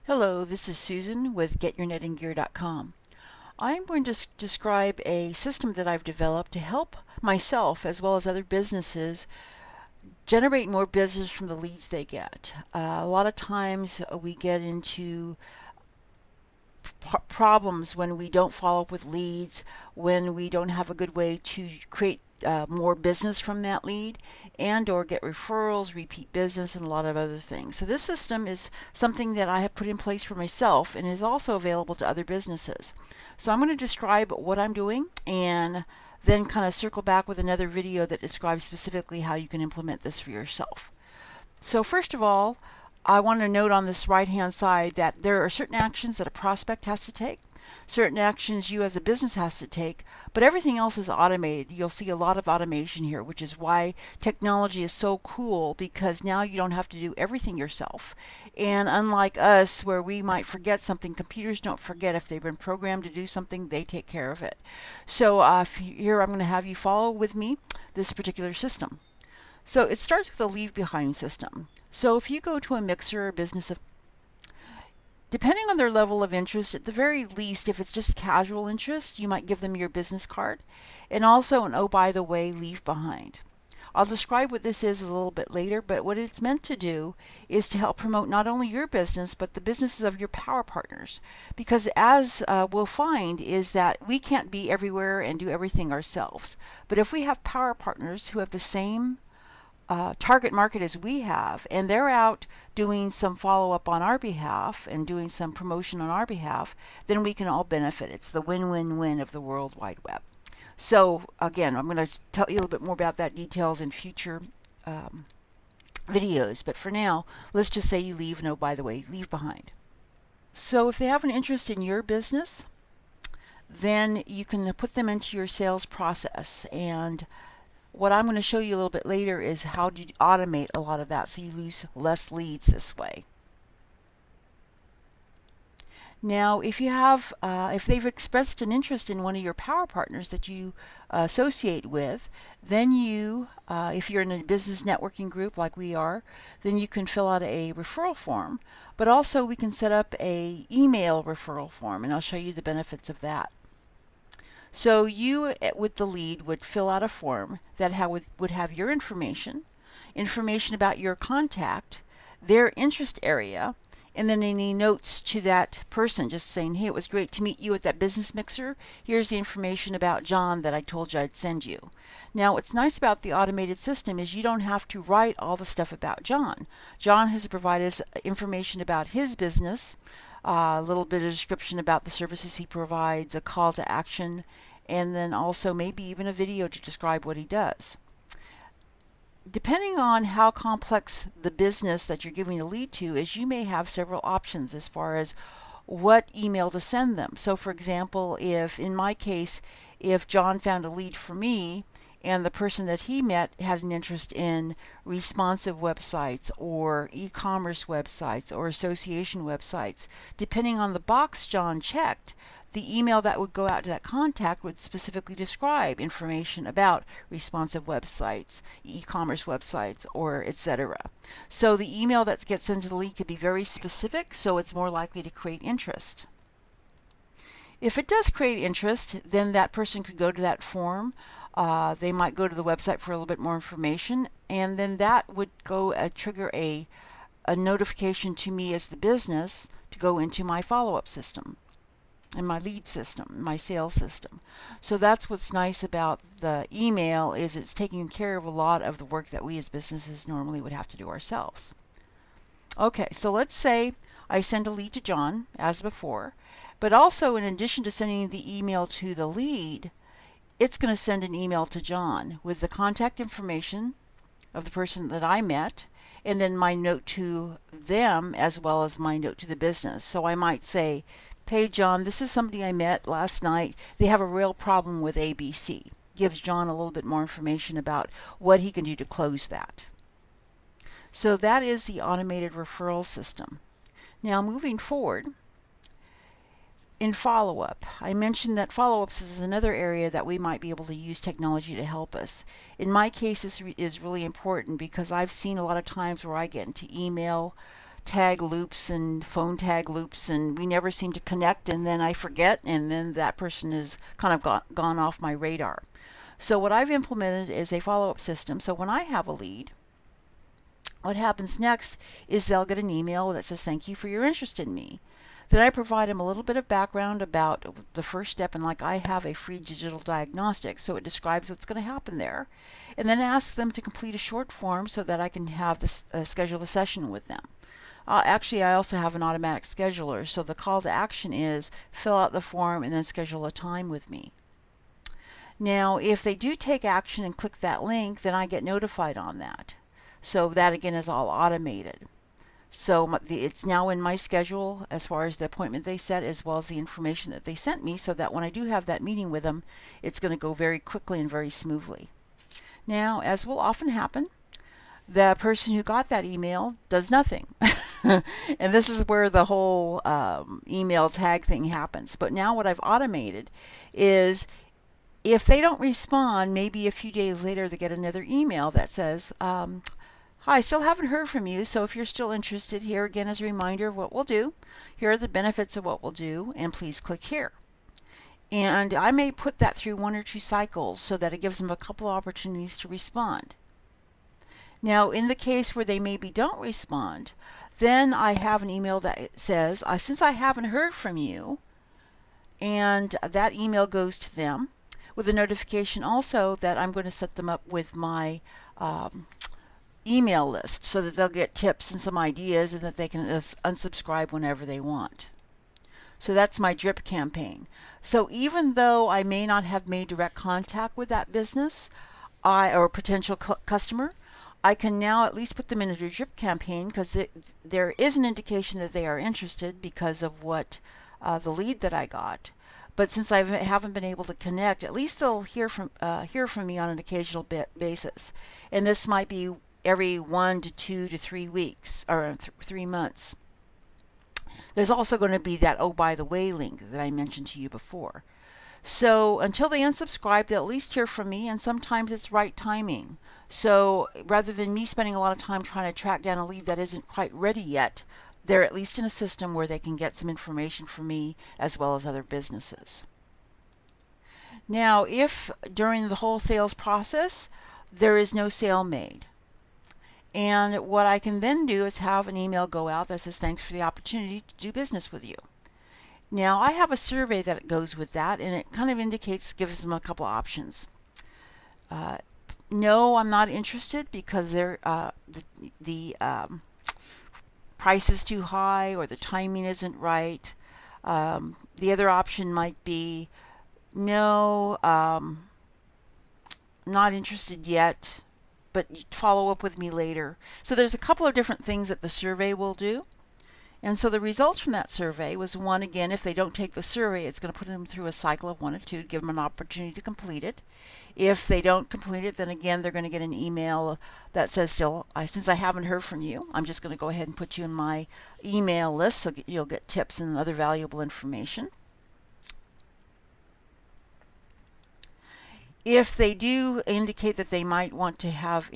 Hello, this is Susan with GetYourNettingGear.com. I'm going to describe a system that I've developed to help myself as well as other businesses generate more business from the leads they get. A lot of times we get into problems when we don't follow up with leads, when we don't have a good way to create more business from that lead, and or get referrals, repeat business, and a lot of other things. So this system is something that I have put in place for myself and is also available to other businesses. So I'm going to describe what I'm doing and then kind of circle back with another video that describes specifically how you can implement this for yourself. So first of all, I want to note on this right hand side that there are certain actions that a prospect has to take, certain actions you as a business has to take, but everything else is automated. You'll see a lot of automation here, which is why technology is so cool, because now you don't have to do everything yourself. And unlike us, where we might forget something, computers don't forget. If they've been programmed to do something, they take care of it. So here I'm going to have you follow with me this particular system. So it starts with a leave behind system. So if you go to a mixer or business, depending on their level of interest, at the very least, if it's just casual interest, you might give them your business card and also an oh, by the way, leave behind. I'll describe what this is a little bit later, but what it's meant to do is to help promote not only your business, but the businesses of your power partners. Because as we'll find is that we can't be everywhere and do everything ourselves. But if we have power partners who have the same target market as we have, and they're out doing some follow-up on our behalf and doing some promotion on our behalf, then we can all benefit. It's the win-win-win of the World Wide Web. So again, I'm going to tell you a little bit more about that details in future videos, but for now, let's just say you leave, no, by the way, leave behind. So if they have an interest in your business, then you can put them into your sales process, and what I'm going to show you a little bit later is how to automate a lot of that so you lose less leads this way. Now, if you have, if they've expressed an interest in one of your power partners that you associate with, then you, if you're in a business networking group like we are, then you can fill out a referral form, but also we can set up a email referral form, and I'll show you the benefits of that. So you, with the lead, would fill out a form that would have your information about your contact, their interest area, and then any notes to that person, just saying, hey, it was great to meet you at that business mixer. Here's the information about John that I told you I'd send you. Now, what's nice about the automated system is you don't have to write all the stuff about John. John has provided us information about his business, a little bit of description about the services he provides, a call to action, and then also maybe even a video to describe what he does. Depending on how complex the business that you're giving a lead to is, you may have several options as far as what email to send them. So for example, if in my case, if John found a lead for me and the person that he met had an interest in responsive websites or e-commerce websites or association websites, depending on the box John checked, the email that would go out to that contact would specifically describe information about responsive websites, e-commerce websites, or etc. So the email that gets sent to the lead could be very specific, so it's more likely to create interest. If it does create interest, then that person could go to that form. They might go to the website for a little bit more information, and then that would go trigger a notification to me as the business to go into my follow-up system and my lead system, my sales system. So that's what's nice about the email, is it's taking care of a lot of the work that we as businesses normally would have to do ourselves. Okay, so let's say I send a lead to John as before, but also in addition to sending the email to the lead, it's going to send an email to John with the contact information of the person that I met, and then my note to them as well as my note to the business. So I might say, hey John, this is somebody I met last night. They have a real problem with ABC. Gives John a little bit more information about what he can do to close that. So that is the automated referral system. Now moving forward, in follow-up, I mentioned that follow-ups is another area that we might be able to use technology to help us. In my case, this is really important because I've seen a lot of times where I get into email tag loops and phone tag loops, and we never seem to connect, and then I forget, and then that person is kind of gone off my radar. So what I've implemented is a follow-up system. So when I have a lead, what happens next is they'll get an email that says, thank you for your interest in me. Then I provide them a little bit of background about the first step, and like I have a free digital diagnostic, so it describes what's going to happen there, and then ask them to complete a short form so that I can have this schedule a session with them. Actually, I also have an automatic scheduler, so the call to action is fill out the form and then schedule a time with me. Now, if they do take action and click that link, then I get notified on that. So that again is all automated. So it's now in my schedule as far as the appointment they set, as well as the information that they sent me, so that when I do have that meeting with them, it's going to go very quickly and very smoothly. Now, as will often happen, the person who got that email does nothing. And this is where the whole email tag thing happens. But now what I've automated is, if they don't respond, maybe a few days later they get another email that says, hi, still haven't heard from you, so if you're still interested, here again is a reminder of what we'll do. Here are the benefits of what we'll do, and please click here. And I may put that through 1 or 2 cycles so that it gives them a couple opportunities to respond. Now, in the case where they maybe don't respond, then I have an email that says, since I haven't heard from you, and that email goes to them with a notification also that I'm going to set them up with my email list so that they'll get tips and some ideas, and that they can unsubscribe whenever they want. So that's my drip campaign. So even though I may not have made direct contact with that business or potential customer, I can now at least put them in a drip campaign, because there is an indication that they are interested because of what the lead that I got. But since I haven't been able to connect, at least they'll hear from me on an occasional basis. And this might be every 1 to 2 to 3 weeks, or 3 months. There's also going to be that oh by the way link that I mentioned to you before. So until they unsubscribe, they'll at least hear from me, and sometimes it's right timing. So rather than me spending a lot of time trying to track down a lead that isn't quite ready yet, they're at least in a system where they can get some information from me as well as other businesses. Now, if during the whole sales process there is no sale made, and what I can then do is have an email go out that says, thanks for the opportunity to do business with you. Now, I have a survey that goes with that, and it kind of gives them a couple options. No, I'm not interested because the price is too high, or the timing isn't right. The other option might be, no, not interested yet, but follow up with me later. So there's a couple of different things that the survey will do. And so the results from that survey was, one, again, if they don't take the survey, it's going to put them through a cycle of 1 or 2 to give them an opportunity to complete it. If they don't complete it, then again, they're going to get an email that says, since I haven't heard from you, I'm just going to go ahead and put you in my email list, so you'll get tips and other valuable information. If they do indicate that they might want to have,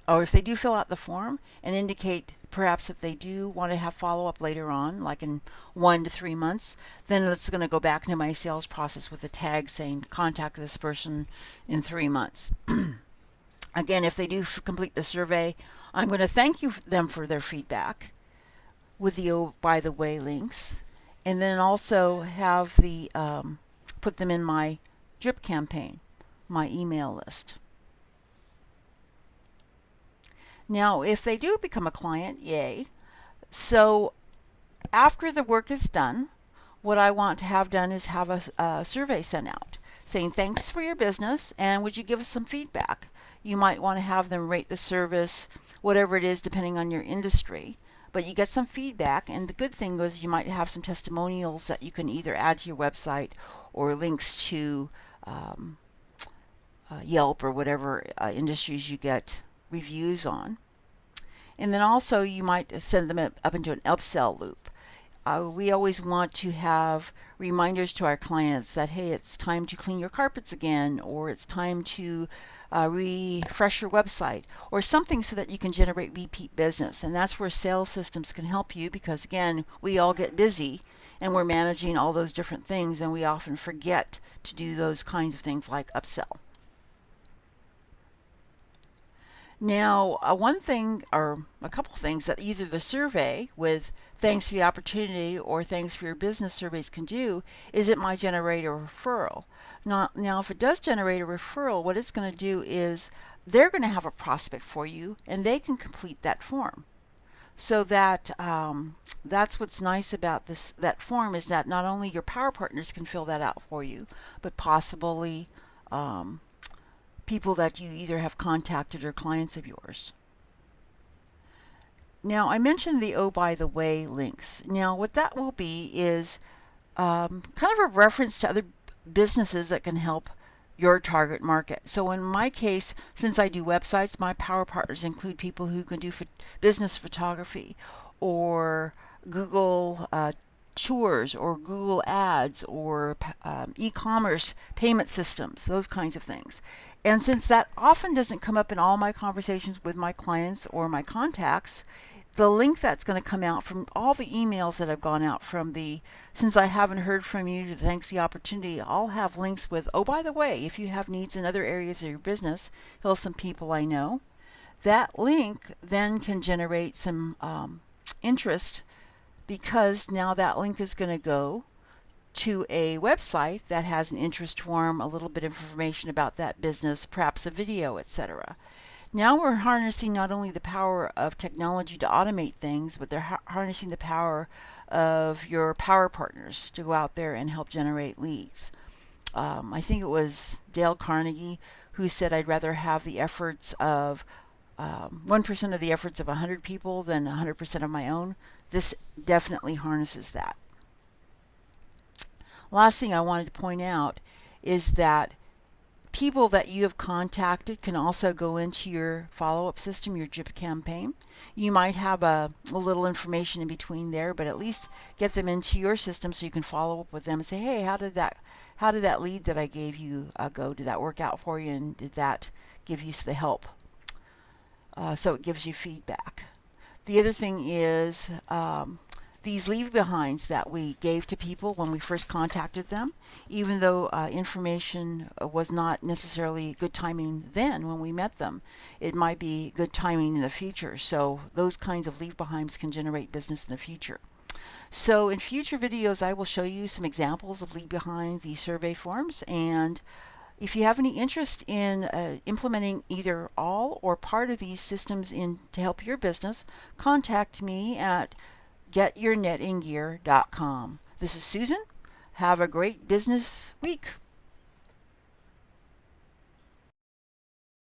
or if they do fill out the form and indicate perhaps that they do want to have follow-up later on, like in 1 to 3 months, then it's going to go back into my sales process with a tag saying, contact this person in 3 months. Again, if they do complete the survey, I'm going to thank them for their feedback with the oh by the way links, and then also have the put them in my drip campaign, my email list. Now, if they do become a client, yay. So after the work is done, what I want to have done is have a survey sent out saying, thanks for your business, and would you give us some feedback? You might want to have them rate the service, whatever it is, depending on your industry. But you get some feedback, and the good thing is you might have some testimonials that you can either add to your website, or links to Yelp or whatever industries you get reviews on. And then also you might send them up into an upsell loop. We always want to have reminders to our clients that, hey, it's time to clean your carpets again, or it's time to refresh your website, or something so that you can generate repeat business. And that's where sales systems can help you, because again, we all get busy and we're managing all those different things, and we often forget to do those kinds of things like upsell. Now, one thing or a couple things that either the survey with thanks for the opportunity or thanks for your business surveys can do is it might generate a referral. Now, if it does generate a referral, what it's going to do is they're going to have a prospect for you and they can complete that form. So that's what's nice about that form, is that not only your power partners can fill that out for you, but possibly people that you either have contacted or clients of yours. Now, I mentioned the oh by the way links. Now, what that will be is kind of a reference to other businesses that can help your target market. So in my case, since I do websites, my power partners include people who can do business photography or Google tours or Google ads or e-commerce payment systems, those kinds of things. And since that often doesn't come up in all my conversations with my clients or my contacts, the link that's going to come out from all the emails that have gone out from since I haven't heard from you, thanks the opportunity, I'll have links with, oh, by the way, if you have needs in other areas of your business, here's some people I know. That link then can generate some interest, because now that link is going to go to a website that has an interest form, a little bit of information about that business, perhaps a video, etc. Now we're harnessing not only the power of technology to automate things, but they're harnessing the power of your power partners to go out there and help generate leads. I think it was Dale Carnegie who said, I'd rather have the efforts of 1% of the efforts of 100 people than 100% of my own. This definitely harnesses that. Last thing I wanted to point out is that people that you have contacted can also go into your follow-up system, your drip campaign. You might have a little information in between there, but at least get them into your system so you can follow up with them and say, hey, how did that lead that I gave you go? Did that work out for you, and did that give you the help? So it gives you feedback. The other thing is these leave behinds that we gave to people when we first contacted them, even though information was not necessarily good timing then when we met them, it might be good timing in the future. So those kinds of leave behinds can generate business in the future. So in future videos, I will show you some examples of leave behind the survey forms, and if you have any interest in implementing either all or part of these systems to help your business, contact me at getyournetingear.com. This is Susan. Have a great business week.